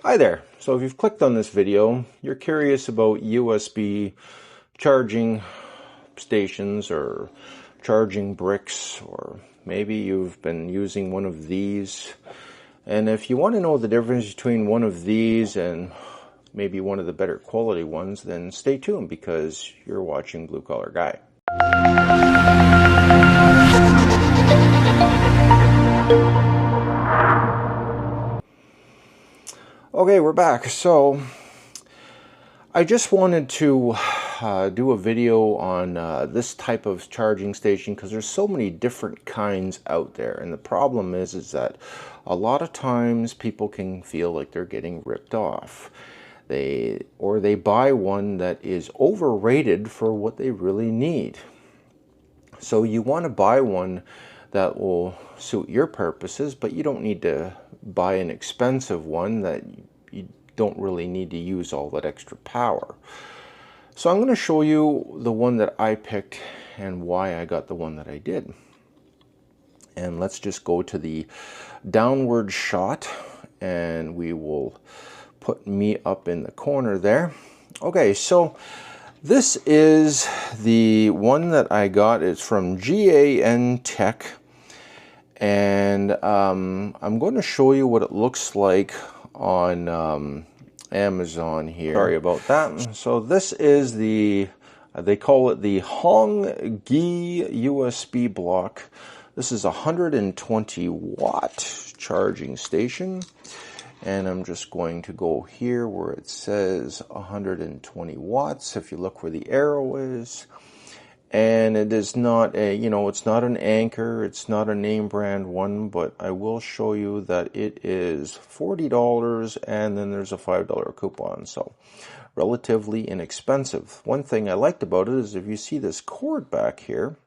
Hi there. So if you've clicked on this video, you're curious about USB charging stations or charging bricks, or maybe you've been using one of these. And if you want to know the difference between one of these and maybe one of the better quality ones, then stay tuned because you're watching Blue Collar Guy. Okay, we're back. So I just wanted to do a video on this type of charging station because there's so many different kinds out there, and the problem is that a lot of times people can feel like they're getting ripped off. They buy one that is overrated for what they really need. So you want to buy one that will suit your purposes, but you don't need to buy an expensive one that you don't really need to use all that extra power. So I'm going to show you the one that I picked and why I got the one that I did. And let's just go to the downward shot, and we will put me up in the corner there. Okay, so this is the one that I got. It's from GAN Tech, and I'm going to show you what it looks like on Amazon here. Sorry about that. So this is the, they call it the Hongge USB block. This is a 120 watt charging station. And I'm just going to go here where it says 120 watts. If you look where the arrow is, and it is not a, it's not an Anker, it's not a name brand one, but I will show you that it is $40, and then there's a $5 coupon, so relatively inexpensive. One thing I liked about it is if you see this cord back here,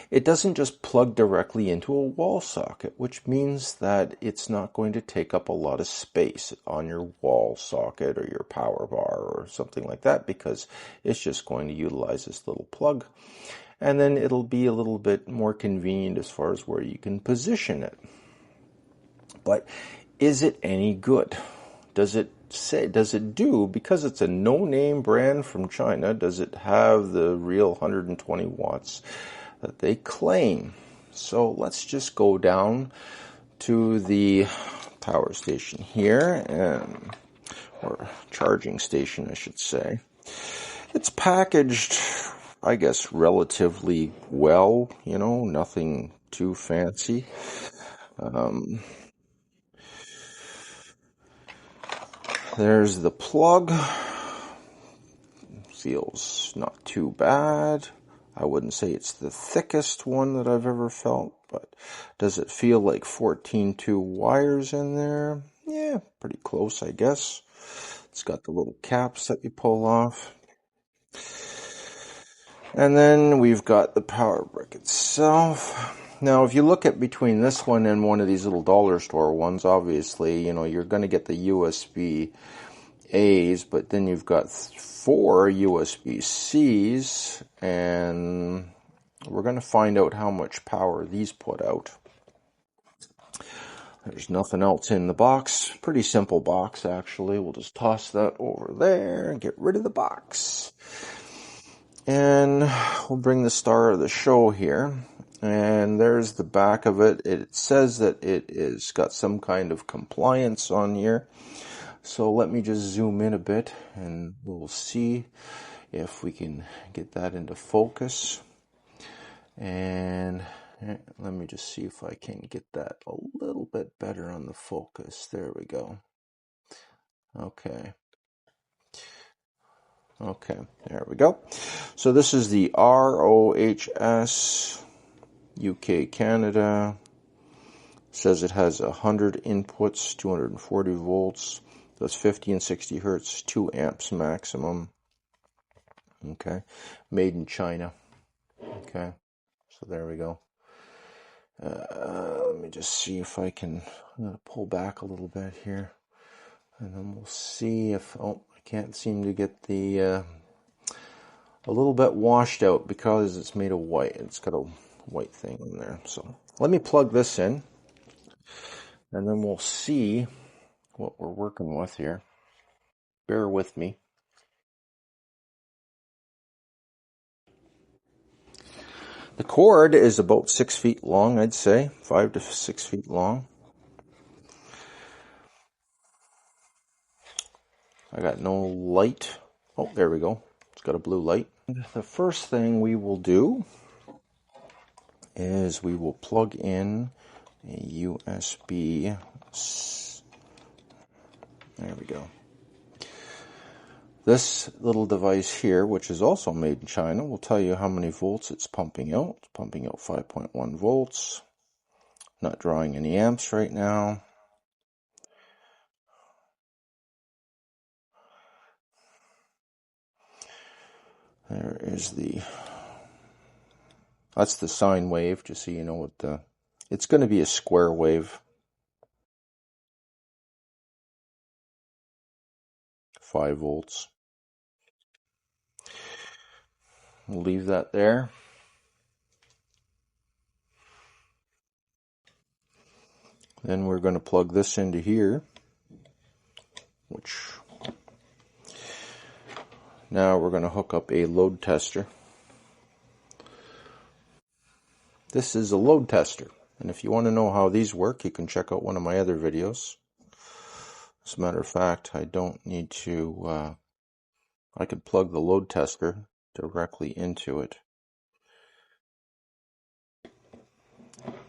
it doesn't just plug directly into a wall socket, which means that it's not going to take up a lot of space on your wall socket or your power bar or something like that, because it's just going to utilize this little plug. And then it'll be a little bit more convenient as far as where you can position it. But is it any good? Does it do, because it's a no-name brand from China, does it have the real 120 watts that they claim? So let's just go down to the power station here, or charging station I should say. It's packaged, I guess, relatively well, nothing too fancy. There's the plug. Feels not too bad. I wouldn't say it's the thickest one that I've ever felt, but does it feel like 14-2 wires in there? Yeah, pretty close, I guess. It's got the little caps that you pull off. And then we've got the power brick itself. Now, if you look at between this one and one of these little dollar store ones, obviously, you're going to get the USB A's, but then you've got 4 USB-C's, and we're going to find out how much power these put out. There's nothing else in the box. Pretty simple box, actually. We'll just toss that over there and get rid of the box. And we'll bring the star of the show here. And there's the back of it. It says that it is got some kind of compliance on here. So let me just zoom in a bit and we'll see if we can get that into focus. And let me just see if I can get that a little bit better on the focus. There we go. Okay. Okay, there we go. So this is the ROHS UK Canada. It says it has 100 inputs, 240 volts. That's 50 and 60 hertz, 2 amps maximum. Okay, made in China. Okay, so there we go. Let me just see if I can, I'm going to pull back a little bit here. And then we'll see if, I can't seem to get the, a little bit washed out because it's made of white. It's got a white thing in there. So let me plug this in, and then we'll see what we're working with here. Bear with me. The cord is about 6 feet long, I'd say, 5 to 6 feet long. I got no light. Oh, there we go. It's got a blue light. The first thing we will do is we will plug in a USB. There we go. This little device here, which is also made in China, will tell you how many volts it's pumping out. It's pumping out 5.1 volts. Not drawing any amps right now. There is that's the sine wave, just so you know what it's going to be a square wave. 5 volts. We'll leave that there. Then we're going to plug this into here, which now we're going to hook up a load tester. This is a load tester, and if you want to know how these work, you can check out one of my other videos. As a matter of fact, I don't need to, I could plug the load tester directly into it.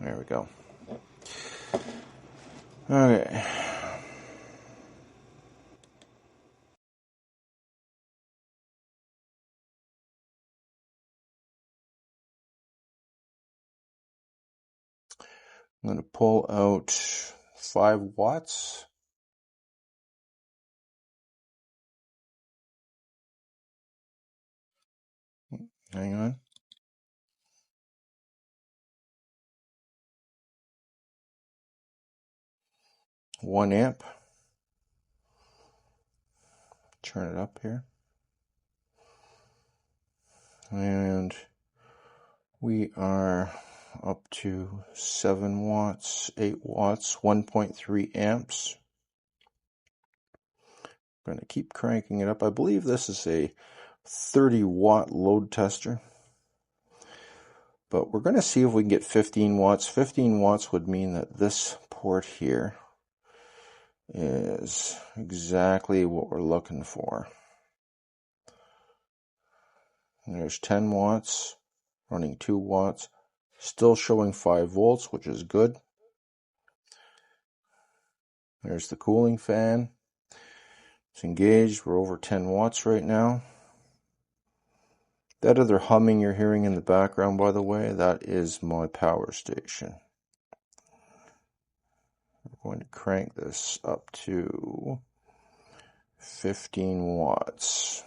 There we go. Okay. I'm going to pull out 5 watts. Hang on. 1 amp. Turn it up here. And we are up to 7 watts, 8 watts, 1.3 amps. I'm going to keep cranking it up. I believe this is a 30 watt load tester. But we're going to see if we can get 15 watts. 15 watts would mean that this port here is exactly what we're looking for. And there's 10 watts, running 2 watts, still showing 5 volts, which is good. There's the cooling fan. It's engaged. We're over 10 watts right now. That other humming you're hearing in the background, by the way, that is my power station. We're going to crank this up to 15 watts,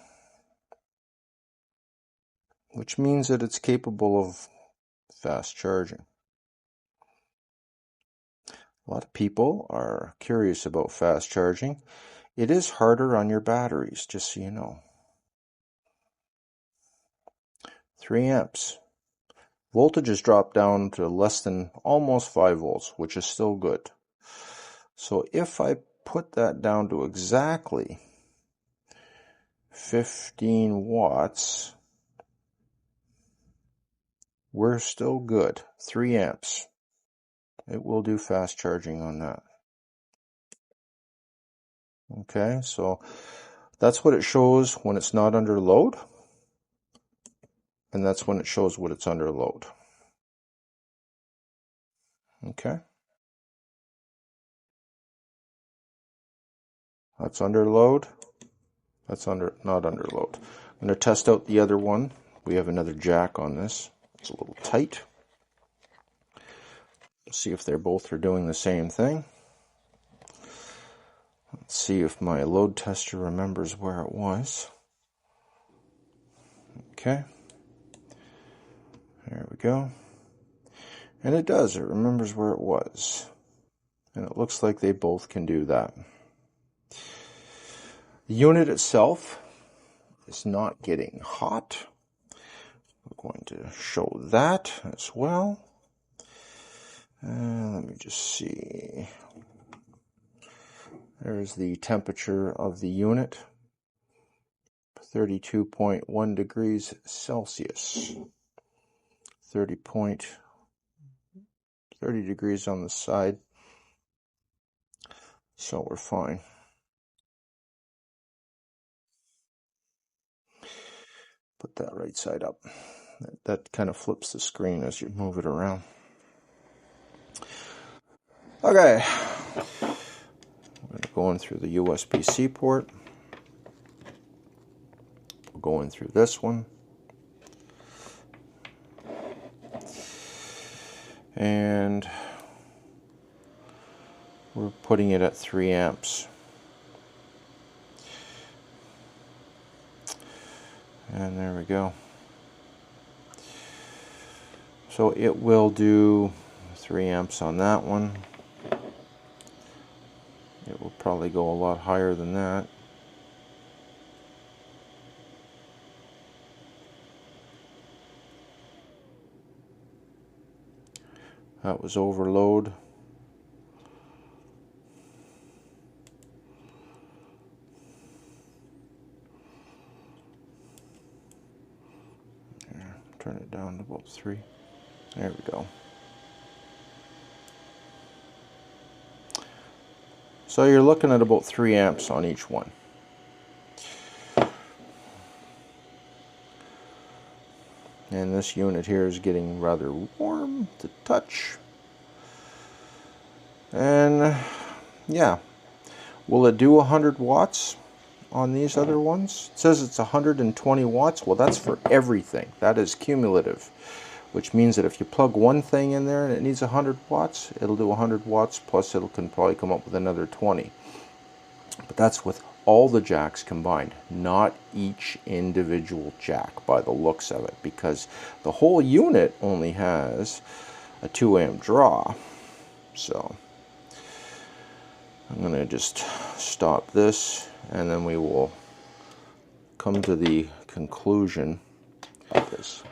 which means that it's capable of fast charging. A lot of people are curious about fast charging. It is harder on your batteries, just so you know. 3 amps. Voltage has dropped down to less than almost 5 volts, which is still good. So if I put that down to exactly 15 watts, we're still good. 3 amps. It will do fast charging on that. Okay, so that's what it shows when it's not under load. And that's when it shows what it's under load. Okay. That's under load. That's not under load. I'm going to test out the other one. We have another jack on this. It's a little tight. See if they're both are doing the same thing. Let's see if my load tester remembers where it was. Okay. There we go. And it does. It remembers where it was. And it looks like they both can do that. The unit itself is not getting hot. We're going to show that as well. Let me just see. There's the temperature of the unit, 32.1 degrees Celsius, 30 degrees on the side, so we're fine. Put that right side up. That kind of flips the screen as you move it around. Okay, we're going to go in through the USB-C port. We're going through this one. And we're putting it at 3 amps. And there we go. So it will do 3 amps on that one. It will probably go a lot higher than that. That was overload. There, turn it down to about 3. There we go. So you're looking at about 3 amps on each one. And this unit here is getting rather warm to touch. And yeah, will it do 100 watts on these other ones? It says it's 120 watts. Well, that's for everything. That is cumulative, which means that if you plug one thing in there and it needs 100 watts, it'll do 100 watts, plus it can probably come up with another 20. But that's with all the jacks combined, not each individual jack by the looks of it, because the whole unit only has a 2 amp draw. So I'm going to just stop this, and then we will come to the conclusion of this.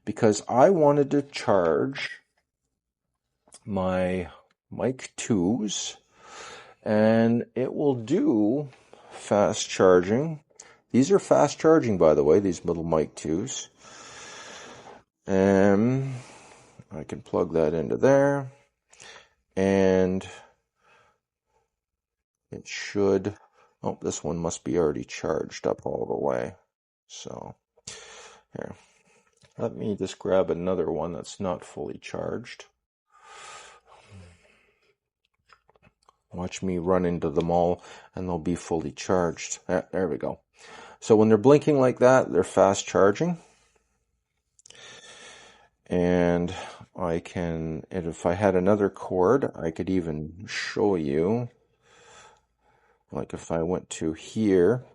Because I wanted to charge my Mic 2s, and it will do fast charging. These are fast charging, by the way, these little Mic 2s. And I can plug that into there, and it should, oh, this one must be already charged up all the way. So here, let me just grab another one that's not fully charged. Watch me run into them all and they'll be fully charged. There we go. So when they're blinking like that, they're fast charging. And I can, and if I had another cord, I could even show you. Like if I went to here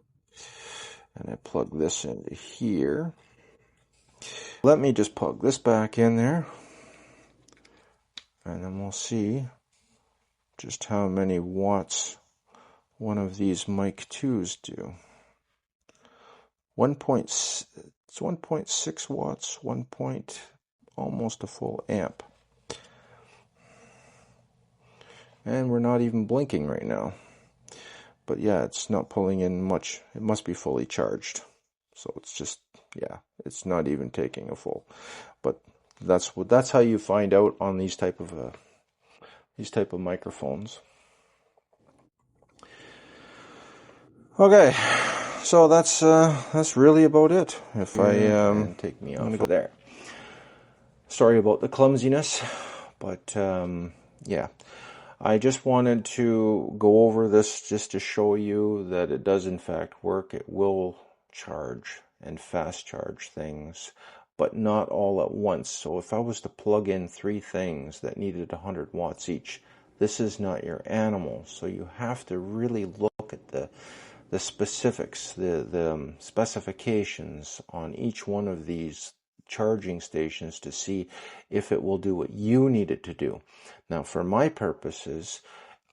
and I plug this into here. Let me just plug this back in there. And then we'll see just how many watts one of these Mic 2s do. It's 1.6 watts, almost a full amp. And we're not even blinking right now. But yeah, it's not pulling in much. It must be fully charged. So it's just, yeah, it's not even taking a full. But that's how you find out on these type of microphones. Okay, so that's really about it. If I take me off of there. Sorry about the clumsiness, but yeah, I just wanted to go over this just to show you that it does in fact work. It will charge and fast charge things, but not all at once. So if I was to plug in 3 things that needed 100 watts each, this is not your animal. So you have to really look at the specifics, the specifications on each one of these charging stations to see if it will do what you need it to do. Now, for my purposes,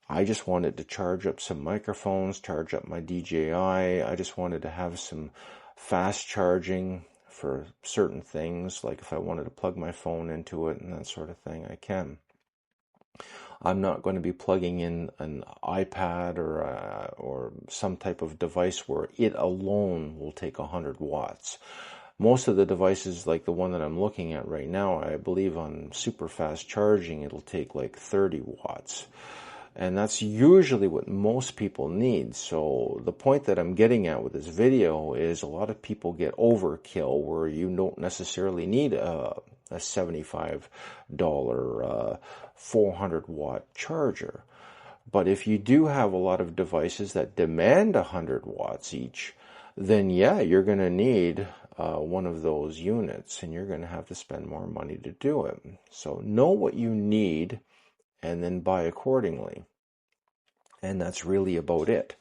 I just wanted to charge up some microphones, charge up my DJI. I just wanted to have some fast charging for certain things, like if I wanted to plug my phone into it and that sort of thing, I can. I'm not going to be plugging in an iPad or some type of device where it alone will take 100 watts. Most of the devices, like the one that I'm looking at right now, I believe on super fast charging, it'll take like 30 watts. And that's usually what most people need. So the point that I'm getting at with this video is a lot of people get overkill where you don't necessarily need a $75 400 watt charger. But if you do have a lot of devices that demand 100 watts each, then yeah, you're going to need one of those units, and you're going to have to spend more money to do it. So know what you need and then buy accordingly. And that's really about it.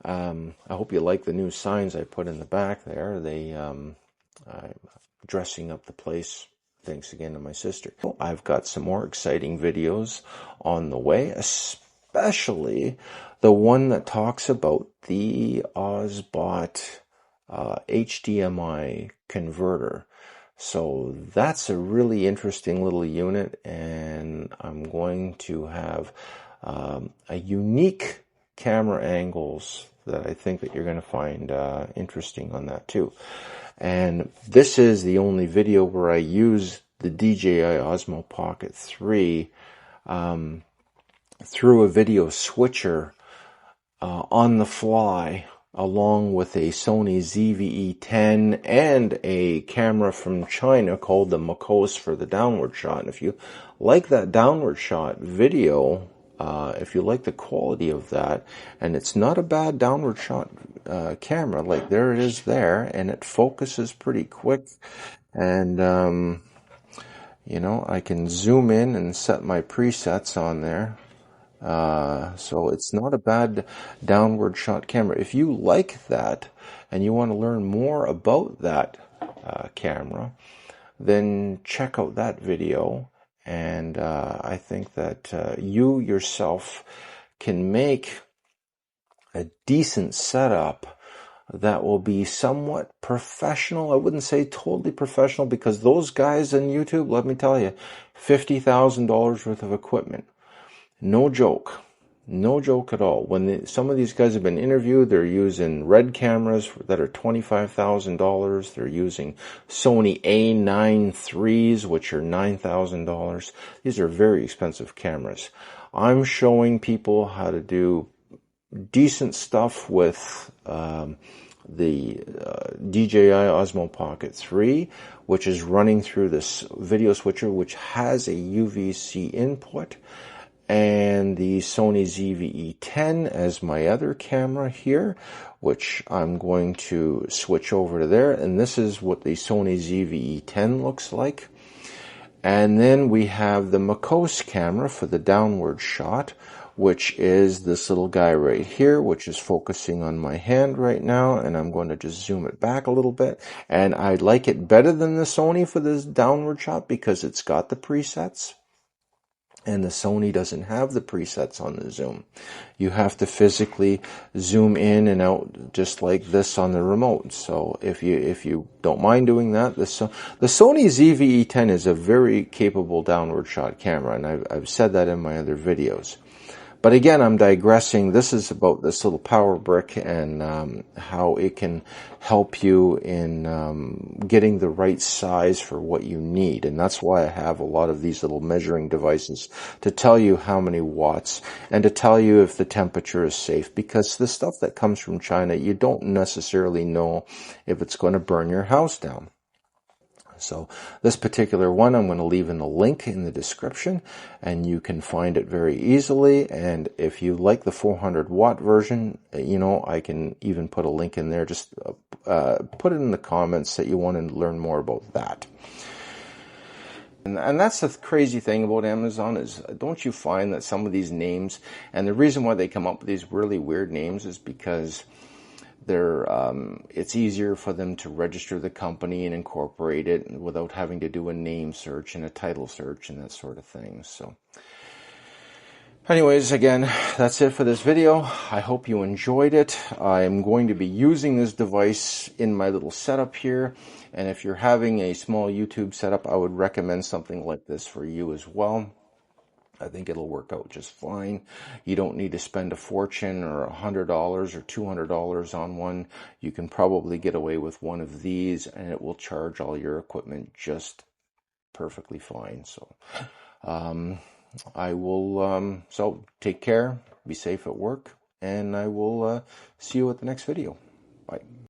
I hope you like the new signs I put in the back there. I'm dressing up the place. Thanks again to my sister. I've got some more exciting videos on the way, especially the one that talks about the Ozbot HDMI converter. So that's a really interesting little unit, and I'm going to have a unique camera angles that I think that you're going to find interesting on that too. And this is the only video where I use the DJI Osmo Pocket 3 through a video switcher on the fly, along with a Sony ZV-E10 and a camera from China called the Makos for the downward shot. And if you like that downward shot video, if you like the quality of that, and it's not a bad downward shot camera, like there it is there, and it focuses pretty quick, and you know, I can zoom in and set my presets on there. So it's not a bad downward shot camera. If you like that and you want to learn more about that camera, then check out that video. And I think that you yourself can make a decent setup that will be somewhat professional. I wouldn't say totally professional, because those guys on YouTube, let me tell you, $50,000 worth of equipment. No joke. No joke at all. When some of these guys have been interviewed, they're using Red cameras that are $25,000. They're using Sony A9 IIIs, which are $9,000. These are very expensive cameras. I'm showing people how to do decent stuff with the DJI Osmo Pocket 3, which is running through this video switcher, which has a UVC input, and the Sony ZV-E10 as my other camera here, which I'm going to switch over to there. And this is what the Sony ZV-E10 looks like. And then we have the Makos camera for the downward shot, which is this little guy right here, which is focusing on my hand right now. And I'm going to just zoom it back a little bit. And I like it better than the Sony for this downward shot because it's got the presets. And the Sony doesn't have the presets on the zoom. You have to physically zoom in and out just like this on the remote. So if you don't mind doing that, the Sony ZV-E10 is a very capable downward shot camera, and I've said that in my other videos. But again, I'm digressing. This is about this little power brick and how it can help you in getting the right size for what you need. And that's why I have a lot of these little measuring devices to tell you how many watts and to tell you if the temperature is safe. Because the stuff that comes from China, you don't necessarily know if it's going to burn your house down. So this particular one, I'm going to leave in the link in the description, and you can find it very easily. And if you like the 400 watt version, you know, I can even put a link in there. Just put it in the comments that you want to learn more about that. And that's the crazy thing about Amazon is, don't you find that some of these names, and the reason why they come up with these really weird names is because it's easier for them to register the company and incorporate it without having to do a name search and a title search and that sort of thing. So anyways, again, that's it for this video. I hope you enjoyed it. I'm going to be using this device in my little setup here. And if you're having a small YouTube setup, I would recommend something like this for you as well. I think it'll work out just fine. You don't need to spend a fortune or $100 or $200 on one. You can probably get away with one of these and it will charge all your equipment just perfectly fine. So I will, so take care, be safe at work, and I will see you at the next video. Bye.